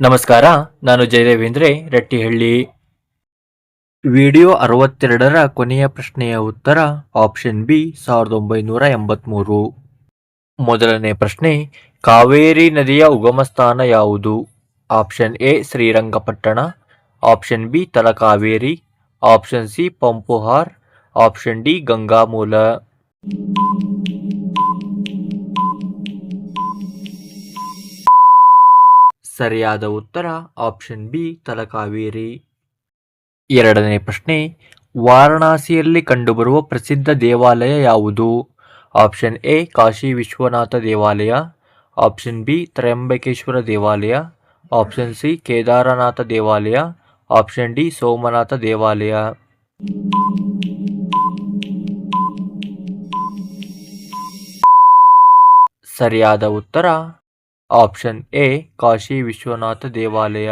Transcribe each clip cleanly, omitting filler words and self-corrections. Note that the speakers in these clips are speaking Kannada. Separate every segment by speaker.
Speaker 1: ನಮಸ್ಕಾರ, ನಾನು ಜಯದೇವೇಂದ್ರೆ ರಟ್ಟಿಹಳ್ಳಿ. ವಿಡಿಯೋ 62ರ ಕೊನೆಯ ಪ್ರಶ್ನೆಯ ಉತ್ತರ ಆಪ್ಷನ್ ಬಿ 1983. ಮೊದಲನೇ ಪ್ರಶ್ನೆ, ಕಾವೇರಿ ನದಿಯ ಉಗಮ ಸ್ಥಾನ ಯಾವುದು? Option A Srirangapatna, option B Talakaveri, option C Poompuhar, option D Gangamoola. ಸರಿಯಾದ ಉತ್ತರ ಆಪ್ಷನ್ ಬಿ ತಲಕಾವೇರಿ. ಎರಡನೇ ಪ್ರಶ್ನೆ, ವಾರಣಾಸಿಯಲ್ಲಿ ಕಂಡುಬರುವ ಪ್ರಸಿದ್ಧ ದೇವಾಲಯ ಯಾವುದು? ಆಪ್ಷನ್ ಎ ಕಾಶಿ ವಿಶ್ವನಾಥ ದೇವಾಲಯ, ಆಪ್ಷನ್ ಬಿ ತ್ರಯಂಬಕೇಶ್ವರ ದೇವಾಲಯ, ಆಪ್ಷನ್ ಸಿ ಕೇದಾರನಾಥ ದೇವಾಲಯ, ಆಪ್ಷನ್ ಡಿ ಸೋಮನಾಥ ದೇವಾಲಯ. ಸರಿಯಾದ ಉತ್ತರ ಆಪ್ಷನ್ ಎ ಕಾಶಿ ವಿಶ್ವನಾಥ ದೇವಾಲಯ.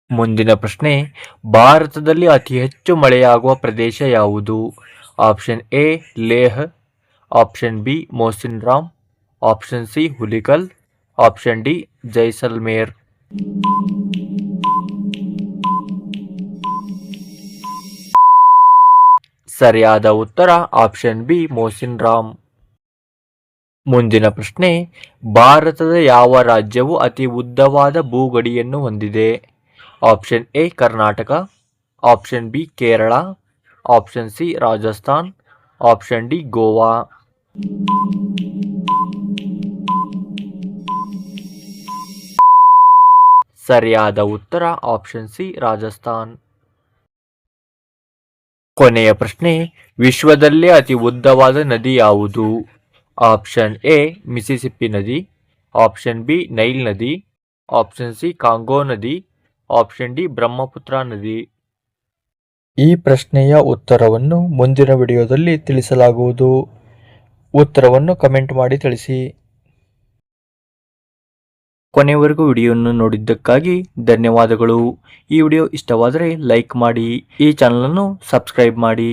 Speaker 1: ಮುಂದಿನ ಪ್ರಶ್ನೆ, ಭಾರತದಲ್ಲಿ ಅತಿ ಹೆಚ್ಚು ಮಳೆಯಾಗುವ ಪ್ರದೇಶ ಯಾವುದು? Option A Leh, option B Mohsin Ram, option C Hulikal, option D Jaisalmer. ಸರಿಯಾದ ಉತ್ತರ ಆಪ್ಷನ್ ಬಿ ಮೋಸಿನ್ ರಾಮ್. ಮುಂದಿನ ಪ್ರಶ್ನೆ, ಭಾರತದ ಯಾವ ರಾಜ್ಯವು ಅತಿ ಉದ್ದವಾದ ಭೂಗಡಿಯನ್ನು ಹೊಂದಿದೆ? Option A Karnataka, option B Kerala, option C Rajasthan, option D Goa. ಸರಿಯಾದ ಉತ್ತರ ಆಪ್ಷನ್ ಸಿ ರಾಜಸ್ಥಾನ್. ಕೊನೆಯ ಪ್ರಶ್ನೆ, ವಿಶ್ವದಲ್ಲೇ ಅತಿ ಉದ್ದವಾದ ನದಿ ಯಾವುದು? ಆಪ್ಷನ್ ಎ ಮಿಸಿಸಿಪ್ಪಿ ನದಿ, ಆಪ್ಷನ್ ಬಿ ನೈಲ್ ನದಿ, ಆಪ್ಷನ್ ಸಿ ಕಾಂಗೋ ನದಿ, ಆಪ್ಷನ್ ಡಿ ಬ್ರಹ್ಮಪುತ್ರ ನದಿ. ಈ ಪ್ರಶ್ನೆಯ ಉತ್ತರವನ್ನು ಮುಂದಿನ ವಿಡಿಯೋದಲ್ಲಿ ತಿಳಿಸಲಾಗುವುದು. ಉತ್ತರವನ್ನು ಕಮೆಂಟ್ ಮಾಡಿ ತಿಳಿಸಿ. ಕೊನೆಯವರೆಗೂ ವಿಡಿಯೋವನ್ನು ನೋಡಿದ್ದಕ್ಕಾಗಿ ಧನ್ಯವಾದಗಳು. ಈ ವಿಡಿಯೋ ಇಷ್ಟವಾದರೆ ಲೈಕ್ ಮಾಡಿ, ಈ ಚಾನಲನ್ನು ಸಬ್ಸ್ಕ್ರೈಬ್ ಮಾಡಿ.